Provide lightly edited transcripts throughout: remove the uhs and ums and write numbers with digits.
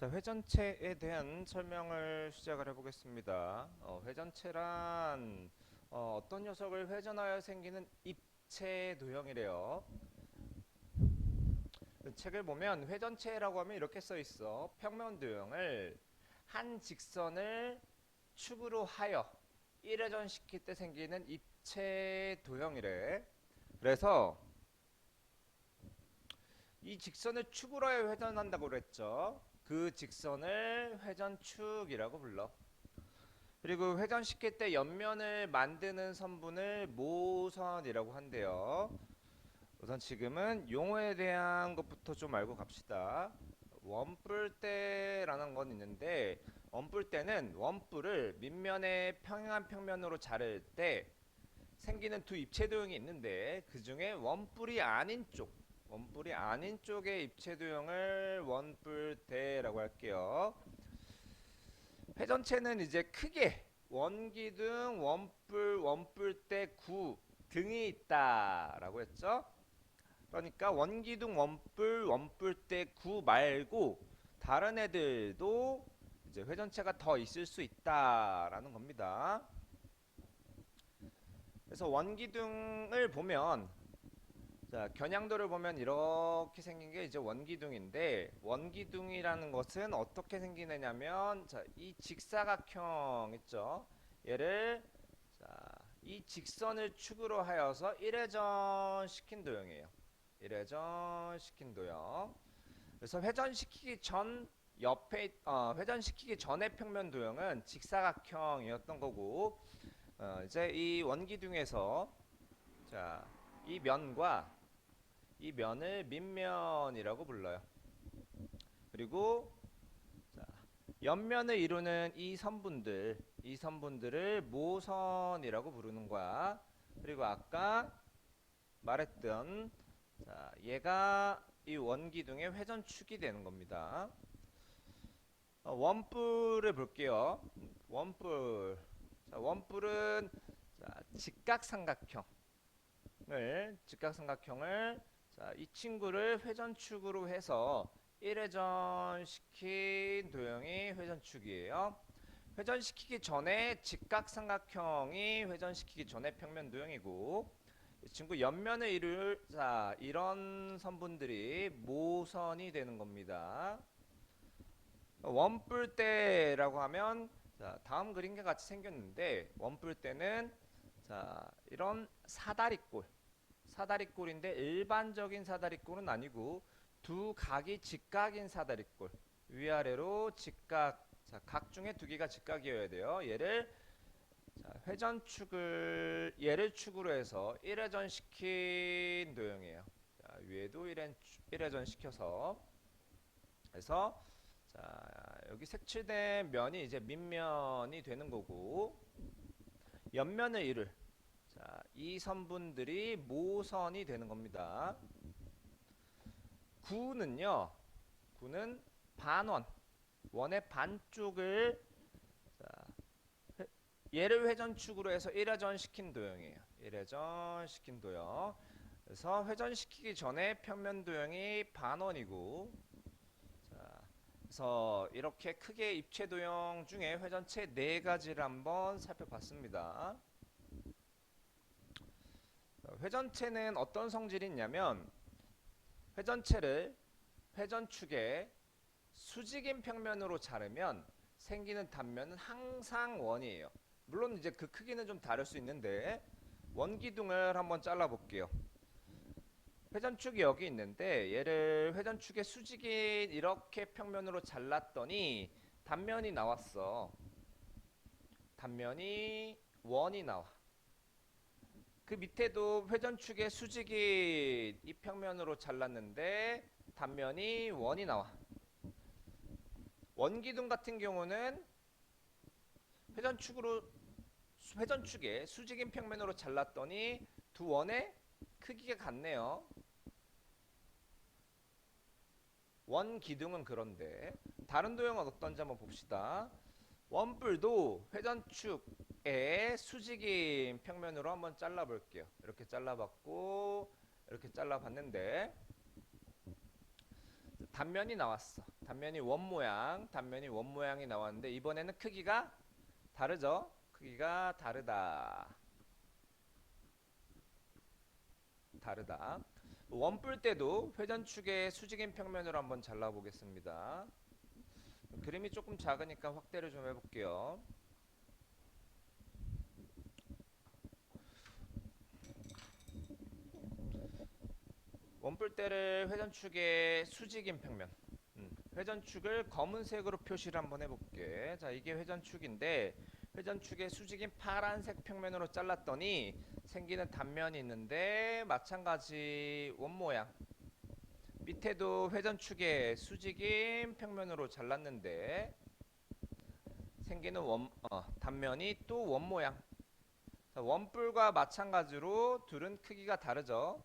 자, 회전체에 대한 설명을 시작을 해보겠습니다. 회전체란 어떤 녀석을 회전하여 생기는 입체 도형이래요. 책을 보면 회전체라고 하면 이렇게 써 있어. 평면 도형을 한 직선을 축으로 하여 1회전 시킬 때 생기는 입체 도형이래. 그래서 이 직선을 축으로 하여 회전한다고 그랬죠. 그 직선을 회전축이라고 불러. 그리고 회전시킬 때 옆면을 만드는 선분을 모선이라고 한대요. 우선 지금은 용어에 대한 것부터 좀 알고 갑시다. 원뿔대라는 건 있는데, 원뿔대는 원뿔을 밑면에 평행한 평면으로 자를 때 생기는 두 입체도형이 있는데, 그 중에 원뿔이 아닌 쪽의 입체도형을 원뿔대라고 할게요. 회전체는 이제 크게 원기둥, 원뿔, 원뿔대, 구 등이 있다라고 했죠. 그러니까 원기둥, 원뿔, 원뿔대, 구 말고 다른 애들도 이제 회전체가 더 있을 수 있다라는 겁니다. 그래서 원기둥을 보면 자, 겨냥도를 보면 이렇게 생긴 게 이제 원기둥인데 원기둥이라는 것은 어떻게 생기느냐면 자, 이 직사각형 있죠? 얘를 자, 이 직선을 축으로 하여서 1회전 시킨 도형이에요. 1회전 시킨 도형. 그래서 회전시키기 전 옆에 회전시키기 전의 평면 도형은 직사각형이었던 거고 이제 이 원기둥에서 자, 이 면과 이 면을 밑면이라고 불러요. 그리고 자, 옆면을 이루는 이 선분들을 모선이라고 부르는 거야. 그리고 아까 말했던 자, 얘가 이 원기둥의 회전축이 되는 겁니다. 원뿔을 볼게요. 원뿔. 자, 원뿔은 자, 직각삼각형을 자, 이 친구를 회전축으로 해서 1회전 시킨 도형이 회전축이에요. 회전시키기 전에 직각삼각형이 회전시키기 전에 평면 도형이고 이 친구 옆면을 이룰 자, 이런 선분들이 모선이 되는 겁니다. 원뿔대라고 하면 자, 다음 그림과 같이 생겼는데 원뿔대는 자, 이런 사다리꼴인데 일반적인 사다리꼴은 아니고 두 각이 직각인 사다리꼴 위아래로 직각 자, 각 중에 두 개가 직각이어야 돼요. 자, 얘를 축으로 해서 1회전 시킨 도형이에요. 자, 위에도 1회전 시켜서 그래서 자, 여기 색칠된 면이 이제 밑면이 되는 거고 옆면을 이룰 자, 이 선분들이 모선이 되는 겁니다. 구는요. 구는 반원, 원의 반쪽을 자, 얘를 회전축으로 해서 1회전 시킨 도형이에요. 1회전 시킨 도형. 그래서 회전시키기 전에 평면 도형이 반원이고 자, 그래서 이렇게 크게 입체 도형 중에 회전체 네 가지를 한번 살펴봤습니다. 회전체는 어떤 성질이 있냐면 회전체를 회전축에 수직인 평면으로 자르면 생기는 단면은 항상 원이에요. 물론 이제 그 크기는 좀 다를 수 있는데 원기둥을 한번 잘라 볼게요. 회전축이 여기 있는데 얘를 회전축의 수직인 이렇게 평면으로 잘랐더니 단면이 나왔어. 단면이 원이 나와. 그 밑에도 회전축의 수직인 이 평면으로 잘랐는데 단면이 원이 나와. 원기둥 같은 경우는 회전축으로 회전축에 수직인 평면으로 잘랐더니 두 원의 크기가 같네요. 원기둥은 그런데 다른 도형은 어떤지 한번 봅시다. 원뿔도 회전축에 수직인 평면으로 한번 잘라볼게요. 이렇게 잘라봤고 이렇게 잘라봤는데 단면이 나왔어. 단면이 원 모양, 단면이 원 모양이 나왔는데 이번에는 크기가 다르죠? 크기가 다르다. 다르다. 원뿔 때도 회전축의 수직인 평면으로 한번 잘라보겠습니다. 그림이 조금 작으니까 확대를 좀 해볼게요. 원뿔대를 회전축의 수직인 평면, 회전축을 검은색으로 표시를 한번 해볼게. 자, 이게 회전축인데 회전축의 수직인 파란색 평면으로 잘랐더니 생기는 단면이 있는데 마찬가지 원 모양. 밑에도 회전축의 수직인 평면으로 잘랐는데 생기는 단면이 또 원 모양. 자, 원뿔과 마찬가지로 둘은 크기가 다르죠.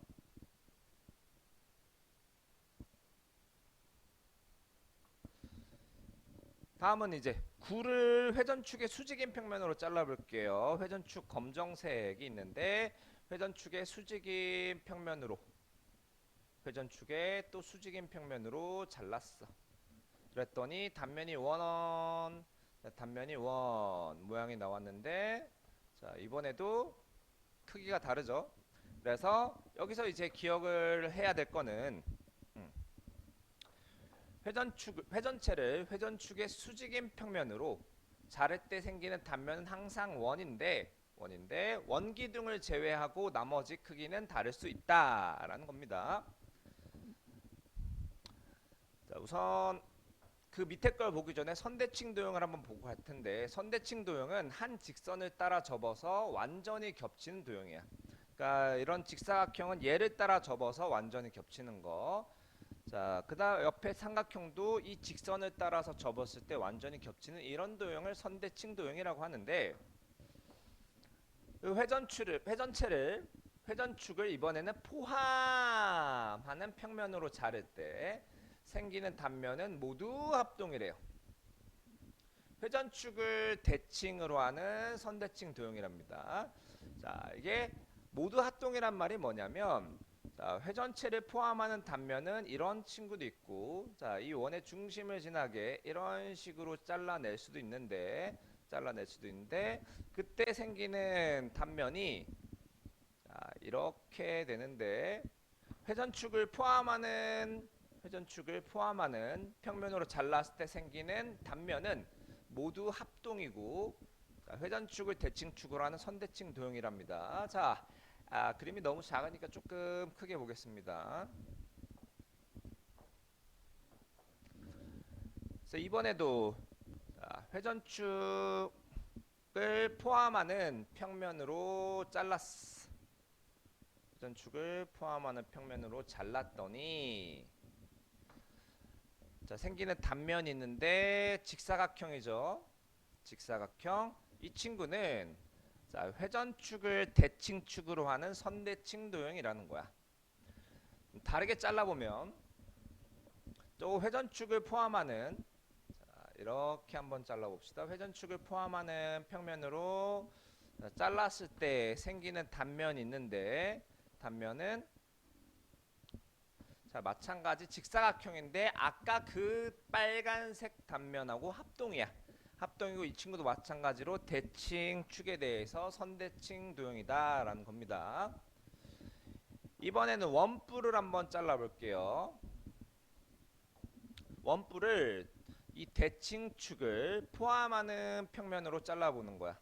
다음은 이제 굴을 회전축의 수직인 평면으로 잘라볼게요. 회전축 검정색이 있는데 회전축의 수직인 평면으로 회전축의 또 수직인 평면으로 잘랐어. 그랬더니 단면이 단면이 원 모양이 나왔는데 자, 이번에도 크기가 다르죠. 그래서 여기서 이제 기억을 해야 될 거는 회전체를 회전축의 수직인 평면으로 자를 때 생기는 단면은 항상 원인데 원기둥을 제외하고 나머지 크기는 다를 수 있다라는 겁니다. 자, 우선 그 밑에 걸 보기 전에 선대칭 도형을 한번 보고 갈 텐데 선대칭 도형은 한 직선을 따라 접어서 완전히 겹치는 도형이야. 그러니까 이런 직사각형은 얘를 따라 접어서 완전히 겹치는 거. 자, 그다음 옆에 삼각형도 이 직선을 따라서 접었을 때 완전히 겹치는 이런 도형을 선대칭 도형이라고 하는데 회전축을 이번에는 포함하는 평면으로 자를 때 생기는 단면은 모두 합동이래요. 회전축을 대칭으로 하는 선대칭 도형이랍니다. 자, 이게 모두 합동이란 말이 뭐냐면 자, 회전체를 포함하는 단면은 이런 친구도 있고 자, 이 원의 중심을 지나게 이런 식으로 잘라낼 수도 있는데 그때 생기는 단면이 자, 이렇게 되는데 회전축을 포함하는 평면으로 잘랐을 때 생기는 단면은 모두 합동이고 자, 회전축을 대칭축으로 하는 선대칭 도형이랍니다. 자, 그림이 너무 작으니까 조금 크게 보겠습니다. 그래서 이번에도 회전축을 포함하는 평면으로 잘랐어. 회전축을 포함하는 평면으로 잘랐더니 자, 생기는 단면이 있는데 직사각형이죠. 직사각형. 이 친구는 자, 회전축을 대칭축으로 하는 선대칭 도형이라는 거야. 다르게 잘라보면 또 회전축을 포함하는 자, 이렇게 한번 잘라봅시다. 회전축을 포함하는 평면으로 잘랐을 때 생기는 단면이 있는데 단면은 자, 마찬가지 직사각형인데 아까 그 빨간색 단면하고 합동이야. 합동이고 이 친구도 마찬가지로 대칭축에 대해서 선대칭 도형이다 라는 겁니다. 이번에는 원뿔을 한번 잘라볼게요. 원뿔을 이 대칭축을 포함하는 평면으로 잘라보는 거야.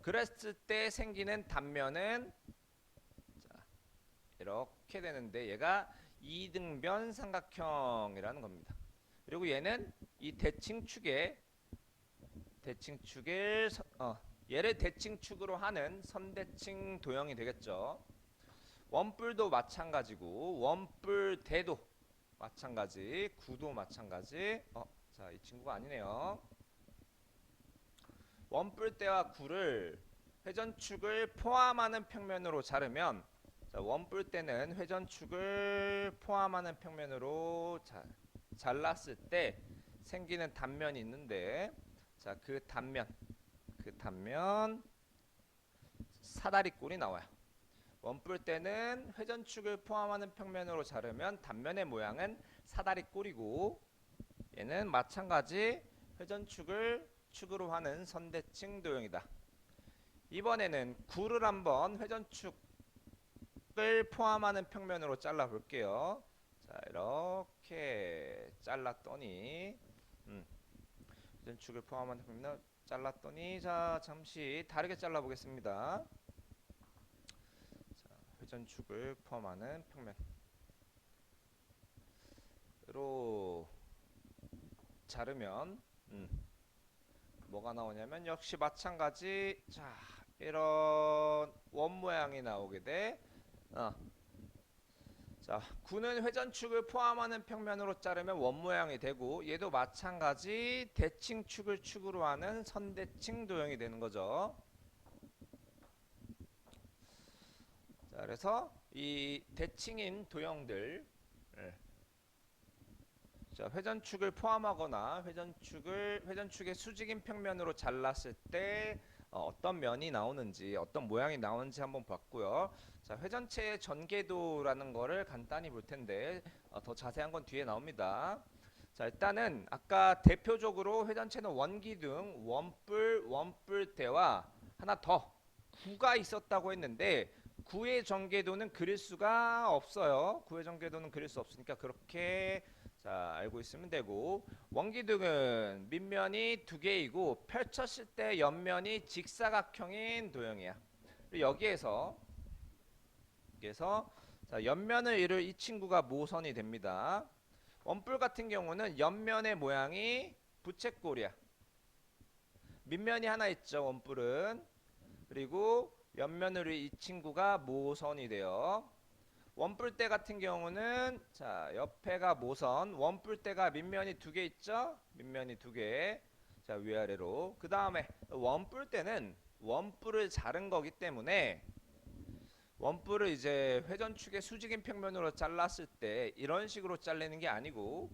그랬을 때 생기는 단면은 자, 이렇게 되는데 얘가 이등변 삼각형이라는 겁니다. 그리고 얘는 이 얘를 대칭축으로 하는 선대칭 도형이 되겠죠. 원뿔도 마찬가지고 원뿔대도 마찬가지, 구도 마찬가지. 자, 이 친구가 아니네요. 원뿔대와 구를 회전축을 포함하는 평면으로 자르면 자, 원뿔대는 회전축을 포함하는 평면으로 잘랐을 때 생기는 단면이 있는데 자, 그 단면 사다리꼴이 나와요. 원뿔 때는 회전축을 포함하는 평면으로 자르면 단면의 모양은 사다리 꼴이고, 얘는 마찬가지 회전축을 축으로 하는 선대칭 도형이다. 이번에는 구를 한번 회전축을 포함하는 평면으로 잘라 볼게요. 자, 이렇게 잘랐더니 회전축을 포함하는 평면 잘랐더니, 자, 잠시 다르게 잘라 보겠습니다. 자, 회전축을 포함하는 평면으로 자르면 뭐가 나오냐면 역시 마찬가지, 자, 이런 원 모양이 나오게 돼. 자, 구는 회전축을 포함하는 평면으로 자르면 원 모양이 되고, 얘도 마찬가지 대칭축을 축으로 하는 선대칭 도형이 되는 거죠. 자, 그래서 이 대칭인 도형들, 자, 회전축을 포함하거나 회전축의 수직인 평면으로 잘랐을 때 어떤 면이 나오는지, 어떤 모양이 나오는지 한번 봤고요. 자, 회전체의 전개도라는 거를 간단히 볼 텐데 더 자세한 건 뒤에 나옵니다. 자, 일단은 아까 대표적으로 회전체는 원기둥, 원뿔대와 하나 더 구가 있었다고 했는데, 구의 전개도는 그릴 수가 없어요. 구의 전개도는 그릴 수 없으니까 그렇게, 자, 알고 있으면 되고, 원기둥은 밑면이 두 개이고 펼쳤을 때 옆면이 직사각형인 도형이야. 그리고 여기에서 자, 옆면을 이룰 이 친구가 모선이 됩니다. 원뿔 같은 경우는 옆면의 모양이 부채꼴이야. 밑면이 하나 있죠, 원뿔은. 그리고 옆면으로 이 친구가 모선이 돼요. 원뿔대 같은 경우는, 자, 옆에가 모선, 원뿔대가 밑면이 두 개 있죠? 밑면이 두 개. 자, 위아래로. 그 다음에 원뿔대는 원뿔을 자른 거기 때문에 원뿔을 이제 회전축의 수직인 평면으로 잘랐을 때 이런 식으로 잘리는 게 아니고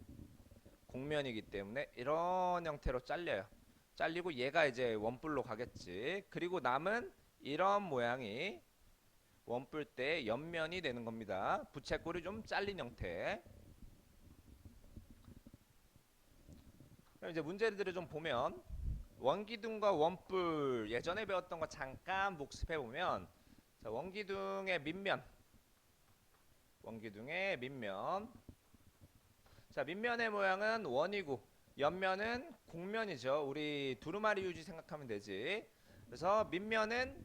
곡면이기 때문에 이런 형태로 잘려요. 잘리고 얘가 이제 원뿔로 가겠지. 그리고 남은 이런 모양이 원뿔 때 옆면이 되는 겁니다. 부채꼴이 좀 잘린 형태. 그럼 이제 문제들을 좀 보면, 원기둥과 원뿔 예전에 배웠던 거 잠깐 복습해 보면, 자, 원기둥의 밑면, 자, 밑면의 모양은 원이고 옆면은 곡면이죠. 우리 두루마리 유지 생각하면 되지. 그래서 밑면은,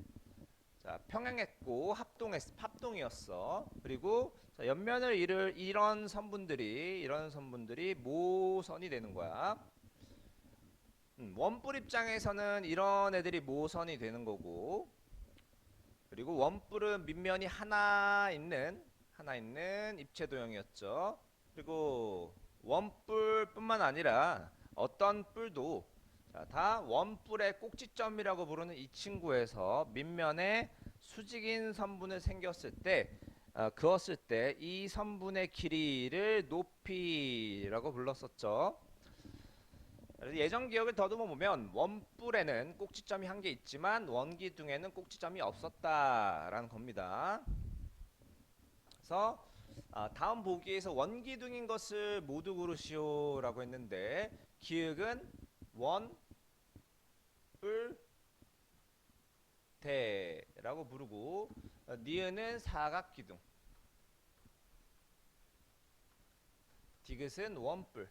자, 평행했고 합동이었어. 그리고 자, 옆면을 이룰 이런 선분들이 모선이 되는 거야. 원뿔 입장에서는 이런 애들이 모선이 되는 거고, 그리고 원뿔은 밑면이 하나 있는 입체 도형이었죠. 그리고 원뿔뿐만 아니라 어떤 뿔도, 자, 다 원뿔의 꼭지점이라고 부르는 이 친구에서 밑면에 수직인 선분을 그었을 때 이 선분의 길이를 높이라고 불렀었죠. 예전 기억을 더듬어 보면 원뿔에는 꼭지점이 한 개 있지만 원기둥에는 꼭지점이 없었다라는 겁니다. 그래서 다음 보기에서 원기둥인 것을 모두 고르시오라고 했는데, 기역은 원뿔대라고 부르고, 니은은 사각기둥, 디귿은 원뿔.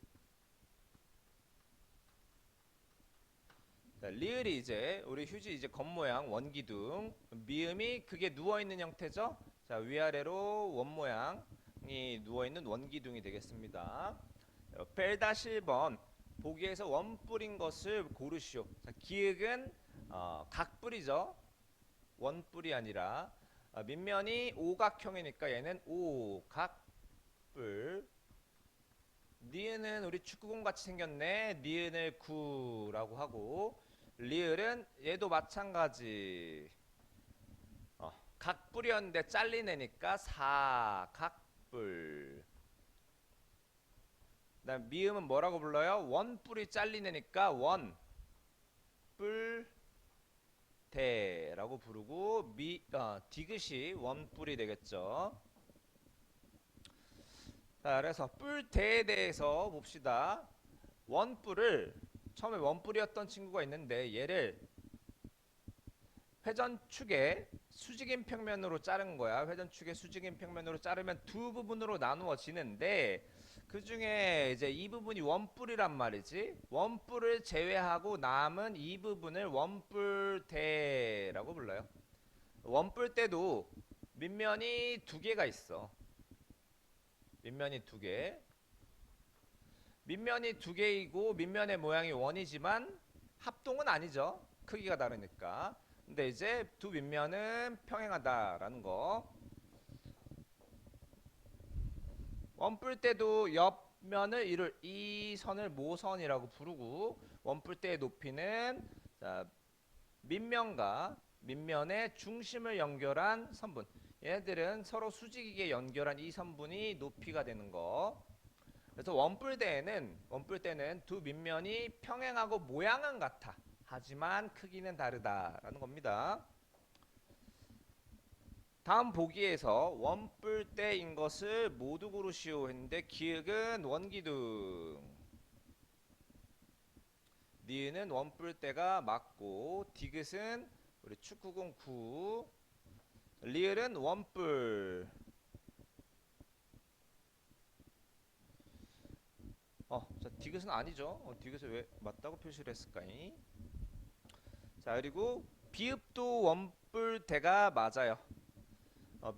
자, 리을이 이제 우리 휴지 이제 겉모양 원기둥, 미음이 그게 누워있는 형태죠. 자, 위아래로 원모양이 누워있는 원기둥이 되겠습니다. 벨-1번 보기에서 원뿔인 것을 고르시오. 자, 기역은 각뿔이죠. 원뿔이 아니라 밑면이 오각형이니까 얘는 오각뿔. 니은은 우리 축구공 같이 생겼네. 니은을 구라고 하고, 리을은 얘도 마찬가지. 각뿔이었는데 잘린 애니까 사각뿔. 그다음 미음은 뭐라고 불러요? 원뿔이 잘린 애니까 원뿔 원뿔대라고 부르고 디귿이 원뿔이 되겠죠. 자, 그래서 뿔대에 대해서 봅시다. 원뿔을 처음에 원뿔이었던 친구가 있는데 얘를 회전축의 수직인 평면으로 자른 거야. 회전축의 수직인 평면으로 자르면 두 부분으로 나누어지는데 그 중에 이제 이 부분이 원뿔이란 말이지. 원뿔을 제외하고 남은 이 부분을 원뿔대라고 불러요. 원뿔대도 밑면이 두 개가 있어. 밑면이 두 개. 밑면이 두 개이고 밑면의 모양이 원이지만 합동은 아니죠. 크기가 다르니까. 근데 이제 두 밑면은 평행하다라는 거. 원뿔대도 옆면을 이룰 이 선을 모선이라고 부르고 원뿔대의 높이는 자, 밑면과 밑면의 중심을 연결한 선분. 얘네들은 서로 수직이게 연결한 이 선분이 높이가 되는 거. 그래서 원뿔대는 두 밑면이 평행하고 모양은 같아. 하지만 크기는 다르다라는 겁니다. 다음 보기에서 원뿔대인 것을 모두 고르시오 했는데 기역은 원기둥, 니은은 원뿔대가 맞고 디귿은 우리 축구공 9, 리을은 원뿔. 자, 디귿은 아니죠. 디귿을 왜 맞다고 표시를 했을까이? 자, 그리고 비읍도 원뿔대가 맞아요.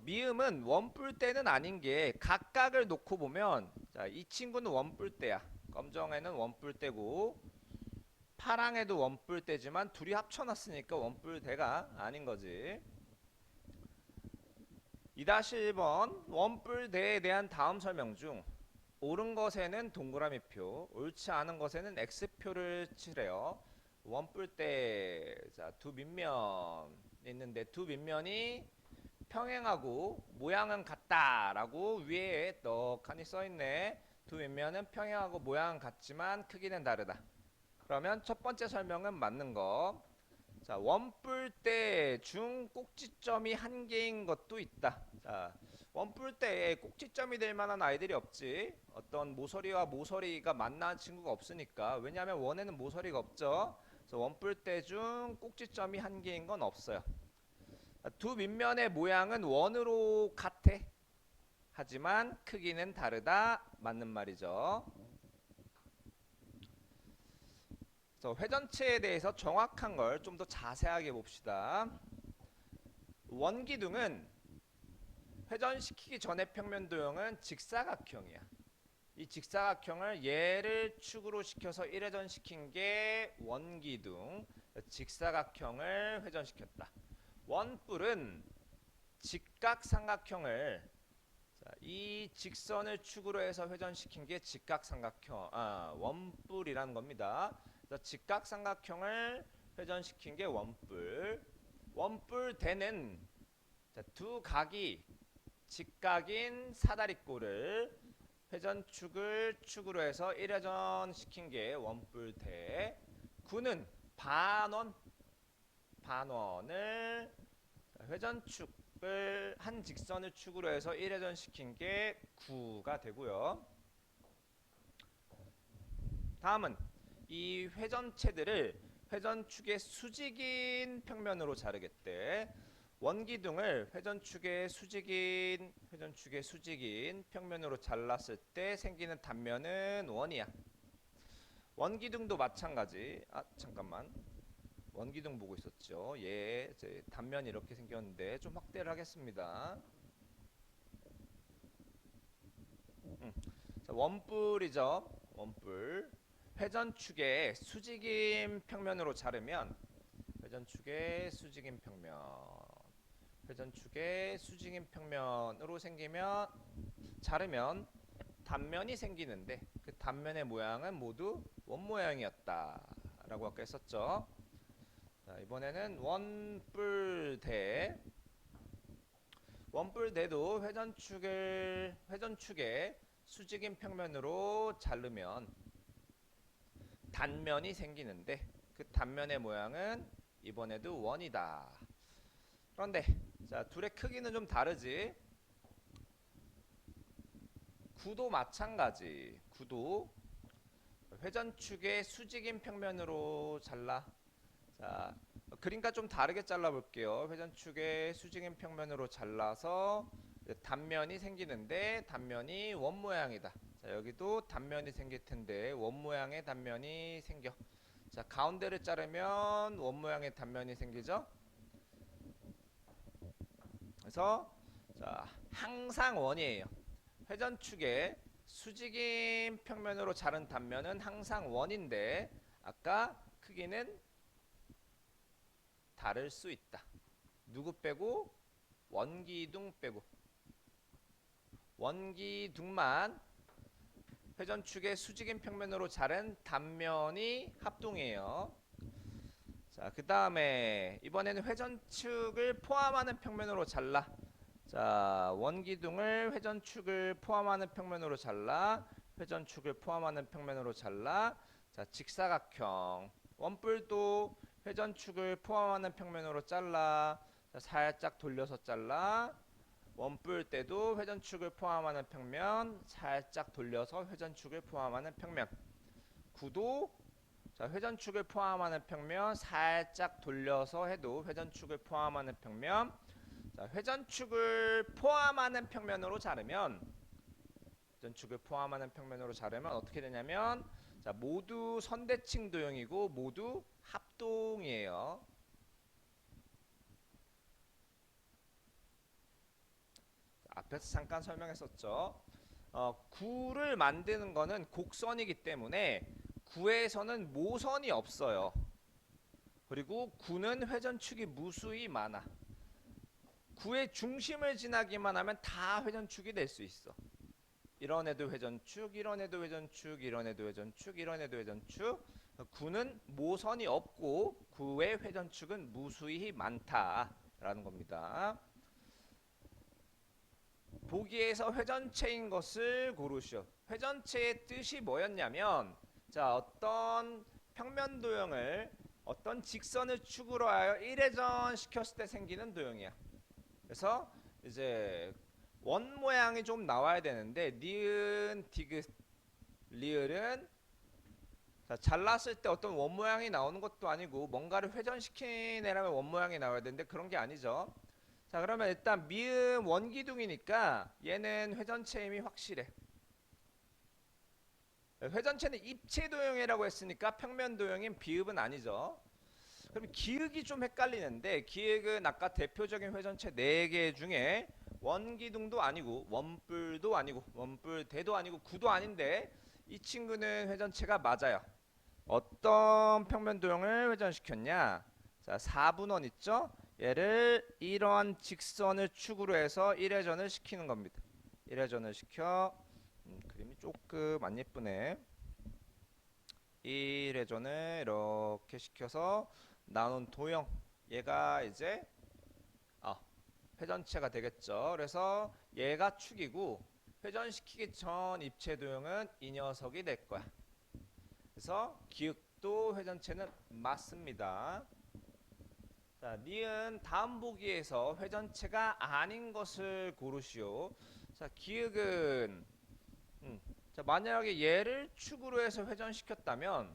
미음은 원뿔대는 아닌 게 각각을 놓고 보면 자, 이 친구는 원뿔대야. 검정에는 원뿔대고 파랑에도 원뿔대지만 둘이 합쳐놨으니까 원뿔대가 아닌 거지. 2-1번 원뿔대에 대한 다음 설명 중 옳은 것에는 동그라미표, 옳지 않은 것에는 X표를 칠해요. 원뿔대, 자, 두 밑면 있는데 두 밑면이 평행하고 모양은 같다라고 위에 떡하니 써있네. 두 밑면은 평행하고 모양은 같지만 크기는 다르다. 그러면 첫 번째 설명은 맞는 거. 자, 원뿔대 중 꼭지점이 한 개인 것도 있다. 자, 원뿔대에 꼭지점이 될 만한 아이들이 없지. 어떤 모서리와 모서리가 만나는 친구가 없으니까. 왜냐하면 원에는 모서리가 없죠. 그래서 원뿔대 중 꼭지점이 한 개인 건 없어요. 두 밑면의 모양은 원으로 같아. 하지만 크기는 다르다. 맞는 말이죠. 회전체에 대해서 정확한 걸 좀 더 자세하게 봅시다. 원기둥은 회전시키기 전의 평면 도형은 직사각형이야. 이 직사각형을 얘를 축으로 시켜서 1회전 시킨 게 원기둥. 직사각형을 회전시켰다. 원뿔은 직각삼각형을 이 직선을 축으로 해서 회전시킨 게 직각삼각형, 원뿔이라는 겁니다. 직각삼각형을 회전시킨 게 원뿔. 원뿔대는 두 각이 직각인 사다리꼴을 회전축을 축으로 해서 1회전 시킨 게 원뿔대. 구는 반원을 회전축을 한 직선을 축으로 해서 1회전 시킨 게 구가 되고요. 다음은 이 회전체들을 회전축의 수직인 평면으로 자르겠대. 원기둥을 회전축의 수직인 평면으로 잘랐을 때 생기는 단면은 원이야. 원기둥도 마찬가지. 잠깐만. 원기둥 보고 있었죠. 이제 단면이 이렇게 생겼는데 좀 확대를 하겠습니다. 자, 원뿔이죠. 원뿔. 회전축의 수직인 평면으로 자르면 회전축의 수직인 평면으로 자르면 단면이 생기는데 그 단면의 모양은 모두 원 모양이었다 라고 아까 했었죠. 자, 이번에는 원뿔대도 회전축의 수직인 평면으로 자르면 단면이 생기는데 그 단면의 모양은 이번에도 원이다. 그런데 자, 둘의 크기는 좀 다르지. 구도 마찬가지. 구도 회전축의 수직인 평면으로 잘라. 자, 그림과 좀 다르게 잘라 볼게요. 회전축의 수직인 평면으로 잘라서 단면이 생기는데 단면이 원 모양이다. 자, 여기도 단면이 생길 텐데 원 모양의 단면이 생겨. 자, 가운데를 자르면 원 모양의 단면이 생기죠. 그래서 자, 항상 원이에요. 회전축의 수직인 평면으로 자른 단면은 항상 원인데 아까 크기는 다를 수 있다. 누구 빼고? 원기둥 빼고. 원기둥만 회전축의 수직인 평면으로 자른 단면이 합동이에요. 자, 그 다음에 이번에는 회전축을 포함하는 평면으로 잘라. 자, 원기둥을 회전축을 포함하는 평면으로 잘라. 회전축을 포함하는 평면으로 잘라. 자, 직사각형. 원뿔도 회전축을 포함하는 평면으로 잘라. 자, 살짝 돌려서 잘라. 원뿔 때도 회전축을 포함하는 평면 살짝 돌려서 회전축을 포함하는 평면. 구도 자, 회전축을 포함하는 평면 살짝 돌려서 해도 회전축을 포함하는 평면. 자, 회전축을 포함하는 평면으로 자르면 회전축을 포함하는 평면으로 자르면 어떻게 되냐면 자, 모두 선대칭 도형이고 모두 합동이에요. 자, 앞에서 잠깐 설명했었죠. 구를 만드는 거는 곡선이기 때문에 구에서는 모선이 없어요. 그리고 구는 회전축이 무수히 많아. 구의 중심을 지나기만 하면 다 회전축이 될 수 있어. 이런 애도 회전축, 이런 애도 회전축, 이런 애도 회전축, 이런 애도 회전축. 구는 모선이 없고 구의 회전축은 무수히 많다라는 겁니다. 보기에서 회전체인 것을 고르시오. 회전체의 뜻이 뭐였냐면 자, 어떤 평면 도형을 어떤 직선을 축으로 하여 1회전 시켰을 때 생기는 도형이야. 그래서 이제 원 모양이 좀 나와야 되는데 니은, 디귿, 리을은 자, 잘랐을 때 어떤 원 모양이 나오는 것도 아니고 뭔가를 회전시키내라면 원 모양이 나와야 되는데 그런 게 아니죠. 자, 그러면 일단 미음 원기둥이니까 얘는 회전체임이 확실해. 회전체는 입체 도형이라고 했으니까 평면 도형인 비읍은 아니죠. 그럼 기역이 좀 헷갈리는데 기역은 아까 대표적인 회전체 4개 중에 원기둥도 아니고 원뿔도 아니고 원뿔대도 아니고 구도 아닌데 이 친구는 회전체가 맞아요. 어떤 평면 도형을 회전시켰냐? 자, 4분원 있죠? 얘를 이런 직선을 축으로 해서 1회전을 시키는 겁니다. 1회전을 시켜 그림이 조금 안 예쁘네. 1회전을 이렇게 시켜서 나눈 도형 얘가 이제 회전체가 되겠죠. 그래서 얘가 축이고 회전시키기 전 입체 도형은 이 녀석이 될 거야. 그래서 기역도 회전체는 맞습니다. 자, 니은 다음 보기에서 회전체가 아닌 것을 고르시오. 자, 기역은 자, 만약에 얘를 축으로 해서 회전시켰다면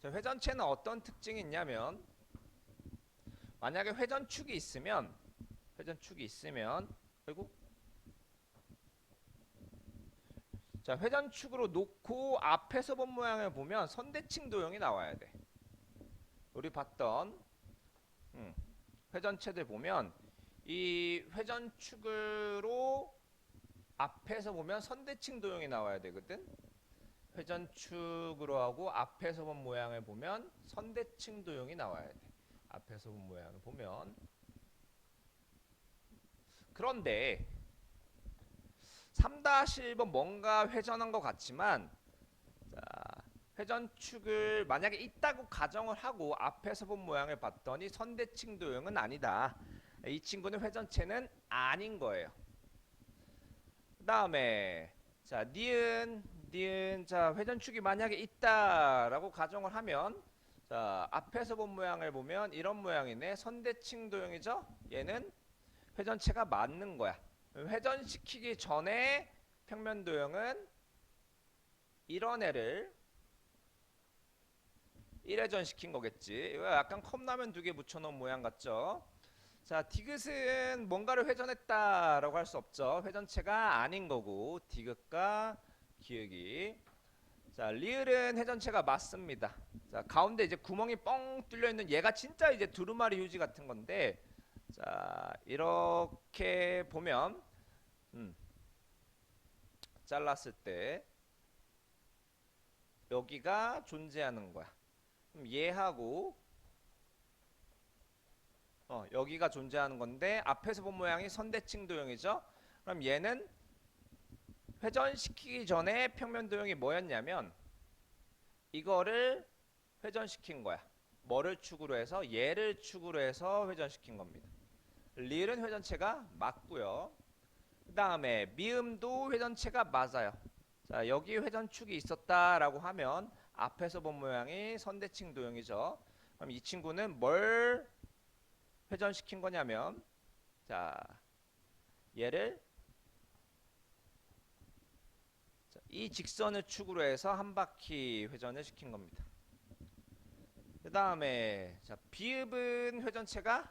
자, 회전체는 어떤 특징이 있냐면 만약에 회전축이 있으면 아이고 자, 회전축으로 놓고 앞에서 본 모양을 보면 선대칭 도형이 나와야 돼. 우리 봤던 회전체들 보면 이 회전축으로 앞에서 보면 선대칭 도형이 나와야 되거든. 회전축으로 하고 앞에서 본 모양을 보면 선대칭 도형이 나와야 돼. 앞에서 본 모양을 보면. 그런데 3-1번 뭔가 회전한 것 같지만 자, 회전축을 만약에 있다고 가정을 하고 앞에서 본 모양을 봤더니 선대칭 도형은 아니다. 이 친구는 회전체는 아닌 거예요. 그 다음에 자, 니은 자, 회전축이 만약에 있다라고 가정을 하면 자, 앞에서 본 모양을 보면 이런 모양이네. 선대칭 도형이죠? 얘는 회전체가 맞는 거야. 회전시키기 전에 평면 도형은 이런 애를 1회전 시킨 거겠지. 이거 약간 컵라면 2개 묻혀놓은 모양 같죠? 자, 디귿은 뭔가를 회전했다라고 할 수 없죠. 회전체가 아닌 거고, 디귿과 기역이. 자, 리을은 회전체가 맞습니다. 자, 가운데 이제 구멍이 뻥 뚫려 있는 얘가 진짜 이제 두루마리 휴지 같은 건데, 자, 이렇게 보면, 잘랐을 때 여기가 존재하는 거야. 그럼 얘하고 여기가 존재하는 건데 앞에서 본 모양이 선대칭 도형이죠. 그럼 얘는 회전시키기 전에 평면 도형이 뭐였냐면 이거를 회전시킨 거야. 뭐를 축으로 해서? 얘를 축으로 해서 회전시킨 겁니다. 리을은 회전체가 맞고요. 그 다음에 미음도 회전체가 맞아요. 자, 여기 회전축이 있었다라고 하면 앞에서 본 모양이 선대칭 도형이죠. 그럼 이 친구는 뭘 회전시킨 거냐면, 자, 얘를 이 직선을 축으로 해서 한 바퀴 회전을 시킨 겁니다. 그 다음에 자, 비읍은 회전체가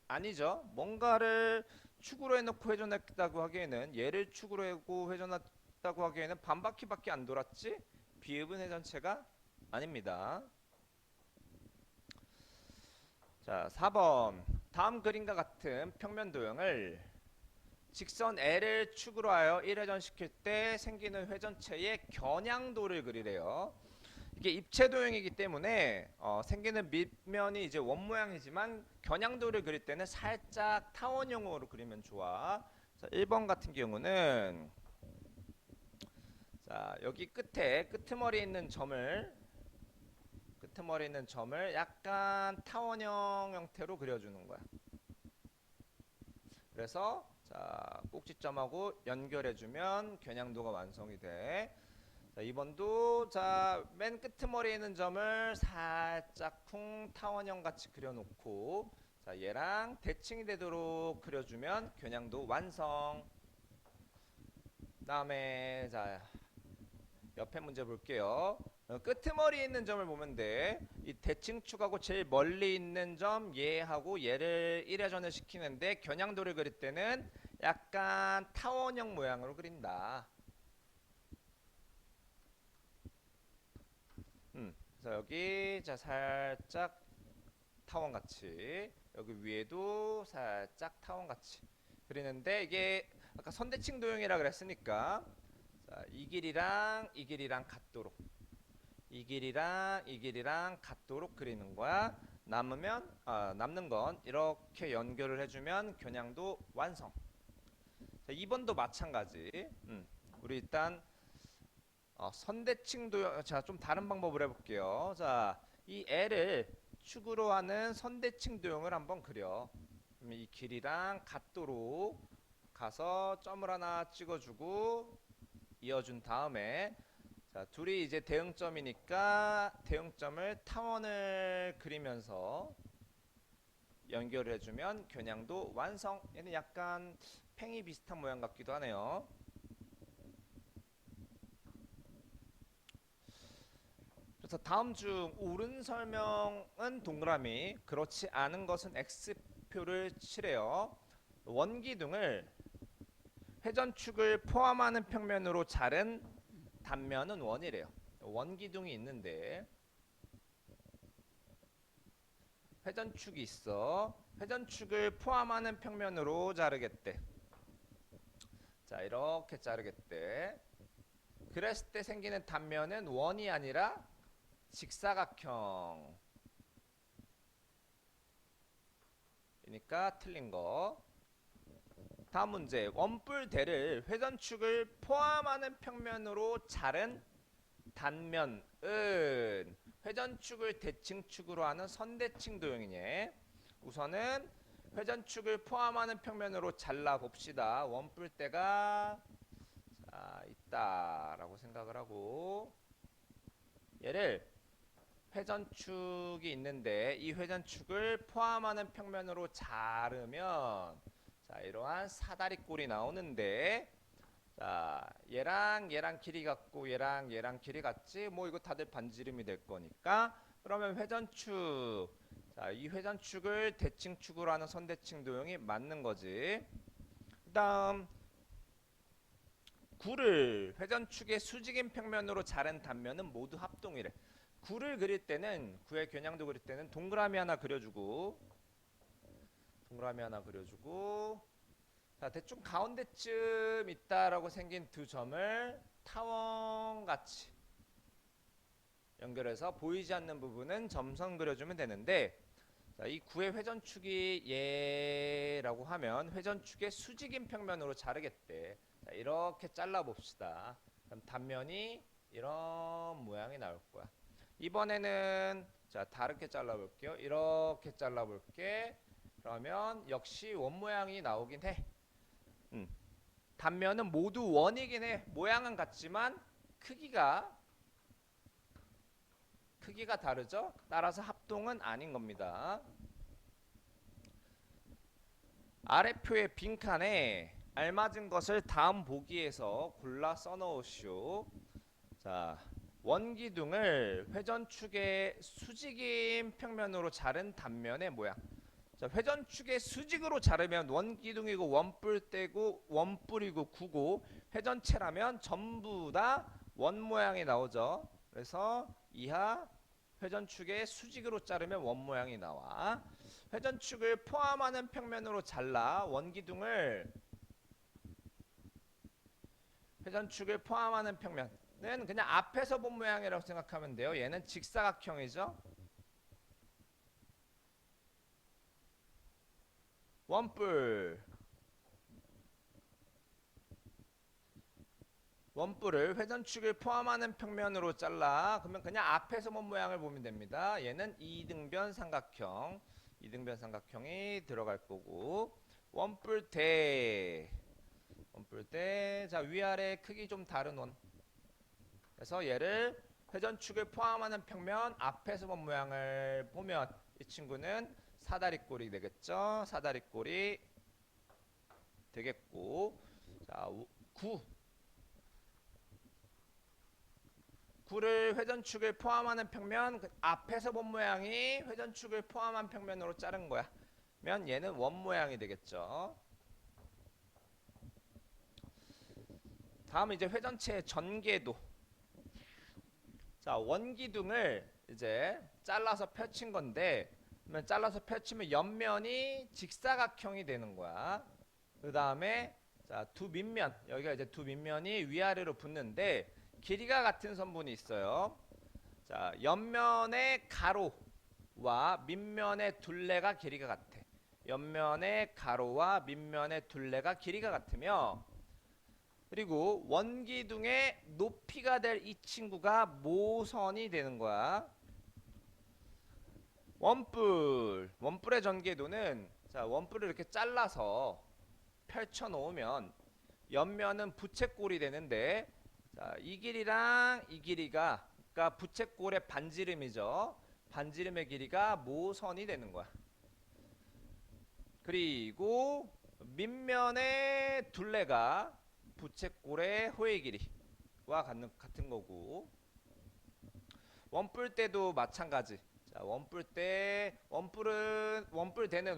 아니죠. 뭔가를 축으로 해놓고 회전했다고 하기에는 얘를 축으로 해고 회전했다고 하기에는 반 바퀴밖에 안 돌았지. 비읍은 회전체가 아닙니다. 자, 4번 다음 그림과 같은 평면 도형을 직선 L을 축으로 하여 1회전 시킬 때 생기는 회전체의 겨냥도를 그리래요. 이게 입체 도형이기 때문에 생기는 밑면이 이제 원 모양이지만 겨냥도를 그릴 때는 살짝 타원형으로 그리면 좋아. 자, 1번 같은 경우는 자, 여기 끝에 끄트머리에 있는 점을 약간 타원형 형태로 그려주는 거야. 그래서 자, 꼭지점하고 연결해주면 겨냥도가 완성이 돼. 자, 2번도 자, 맨 끄트머리에 있는 점을 살짝 쿵 타원형 같이 그려놓고 자, 얘랑 대칭이 되도록 그려주면 겨냥도 완성. 다음에 자, 옆에 문제 볼게요. 끄트머리에 있는 점을 보면 돼. 이 대칭축하고 제일 멀리 있는 점 얘하고 얘를 1회전을 시키는데 겨냥도를 그릴 때는 약간 타원형 모양으로 그린다. 그래서 여기 자 살짝 타원같이 여기 위에도 살짝 타원같이 그리는데 이게 아까 선대칭 도형이라 그랬으니까 자, 이 길이랑 같도록 이 길이랑 같도록 그리는 거야. 남는 건 이렇게 연결을 해주면 겨냥도 완성. 자, 2번도 마찬가지. 우리 일단 선대칭 도형 자, 좀 다른 방법을 해볼게요. 자, 이 L을 축으로 하는 선대칭 도형을 한번 그려. 그럼 이 길이랑 같도록 가서 점을 하나 찍어주고 이어준 다음에 자, 둘이 이제 대응점이니까 대응점을 타원을 그리면서 연결을 해주면 겨냥도 완성. 얘는 약간 팽이 비슷한 모양 같기도 하네요. 그래서 다음 중 옳은 설명은 동그라미, 그렇지 않은 것은 X표를 칠해요. 원기둥을 회전축을 포함하는 평면으로 자른 단면은 원이래요. 원기둥이 있는데 회전축이 있어. 회전축을 포함하는 평면으로 자르겠대. 자, 이렇게 자르겠대. 그랬을 때 생기는 단면은 원이 아니라 직사각형. 그러니까 틀린 거. 다음 문제. 원뿔대를 회전축을 포함하는 평면으로 자른 단면은 회전축을 대칭축으로 하는 선대칭 도형이네. 우선은 회전축을 포함하는 평면으로 잘라 봅시다. 원뿔대가 자, 있다라고 생각을 하고 얘를 회전축이 있는데 이 회전축을 포함하는 평면으로 자르면 자, 이러한 사다리꼴이 나오는데 자, 얘랑 얘랑 길이 같고 얘랑 얘랑 길이 같지? 뭐 이거 다들 반지름이 될 거니까 그러면 회전축 자, 이 회전축을 대칭축으로 하는 선대칭 도형이 맞는 거지. 그다음 구를 회전축의 수직인 평면으로 자른 단면은 모두 합동이래. 구를 그릴 때는 구의 겨냥도 그릴 때는 동그라미 하나 그려주고 자 대충 가운데쯤 있다라고 생긴 두 점을 타원같이 연결해서 보이지 않는 부분은 점선 그려주면 되는데 자, 이 구의 회전축이 얘라고 하면 회전축의 수직인 평면으로 자르겠대. 자, 이렇게 잘라 봅시다. 그럼 단면이 이런 모양이 나올 거야. 이번에는 자 다르게 잘라 볼게요. 이렇게 잘라 볼게. 그러면 역시 원 모양이 나오긴 해. 단면은 모두 원이긴 해. 모양은 같지만 크기가 다르죠? 따라서 합동은 아닌 겁니다. 아래표의 빈칸에 알맞은 것을 다음 보기에서 골라 써놓으시오. 자, 원기둥을 회전축의 수직인 평면으로 자른 단면의 모양. 자, 회전축의 수직으로 자르면 원기둥이고 원뿔이고 구고 회전체라면 전부 다 원 모양이 나오죠. 그래서 이하 회전축의 수직으로 자르면 원 모양이 나와. 회전축을 포함하는 평면으로 잘라 회전축을 포함하는 평면은 그냥 앞에서 본 모양이라고 생각하면 돼요. 얘는 직사각형이죠. 원뿔을 회전축을 포함하는 평면으로 잘라 그러면 그냥 앞에서 본 모양을 보면 됩니다. 얘는 이등변 삼각형이 들어갈 거고 원뿔대 자 위아래 크기 좀 다른 원 그래서 얘를 회전축을 포함하는 평면 앞에서 본 모양을 보면 이 친구는 사다리꼴이 되겠죠. 사다리꼴이 되겠고 자 구를 회전축을 포함하는 평면 앞에서 본 모양이 회전축을 포함한 평면으로 자른 거야. 면 얘는 원 모양이 되겠죠. 다음 이제 회전체의 전개도. 자, 원기둥을 이제 잘라서 펼친 건데 잘라서 펼치면 옆면이 직사각형이 되는 거야. 그 다음에 자, 두 밑면 여기가 이제 두 밑면이 위아래로 붙는데 길이가 같은 선분이 있어요. 자, 옆면의 가로와 밑면의 둘레가 길이가 같아. 옆면의 가로와 밑면의 둘레가 길이가 같으며 그리고 원기둥의 높이가 될 이 친구가 모선이 되는 거야. 원뿔의 전개도는 자, 원뿔을 이렇게 잘라서 펼쳐 놓으면 옆면은 부채꼴이 되는데 자, 이 길이랑 이 길이가 그러니까 부채꼴의 반지름이죠. 반지름의 길이가 모선이 되는 거야. 그리고 밑면의 둘레가 부채꼴의 호의 길이와 같은 거고 원뿔대도 마찬가지. 자, 원뿔대는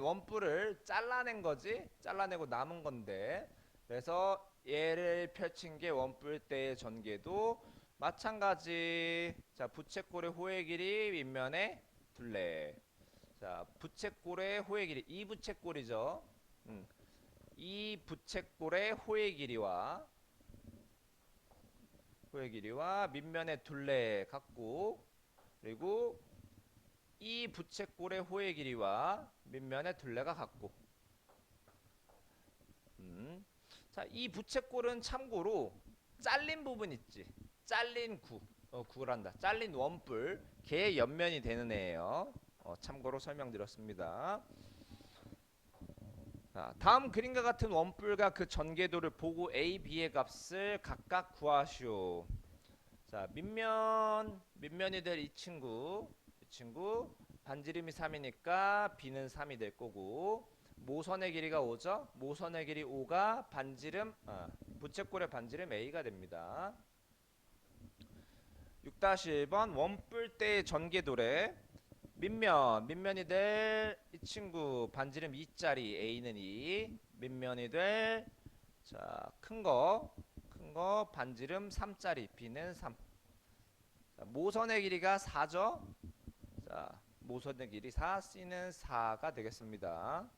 원뿔을 잘라낸 거지. 잘라내고 남은 건데 그래서 얘를 펼친 게 원뿔대의 전개도 마찬가지. 자, 부채꼴의 호의 길이 윗면의 둘레. 자, 부채꼴의 호의 길이 이 부채꼴이죠. 이 부채꼴의 호의 길이와 밑면의 둘레 같고 그리고 이 부채꼴의 호의 길이와 밑면의 둘레가 같고 자, 이 부채꼴은 참고로 잘린 부분 있지. 잘린 구란다. 잘린 원뿔 걔의 옆면이 되는 애예요. 참고로 설명드렸습니다. 자, 다음 그림과 같은 원뿔과 그 전개도를 보고 A, B의 값을 각각 구하시오. 자, 밑면이 될 이 친구 친구 반지름이 3이니까 B는 3이 될 거고, 모선의 길이가 5죠? 모선의 길이 5가 반지름, 부채꼴의 반지름 A가 됩니다. 6-1번 원뿔대의 전개도래. 밑면이 될 이 친구 반지름 2짜리 A는 2, 밑면이 될 자, 큰 거 반지름 3짜리 B는 3. 자, 모선의 길이가 4죠? 자, 모선의 길이 4, C는 4가 되겠습니다.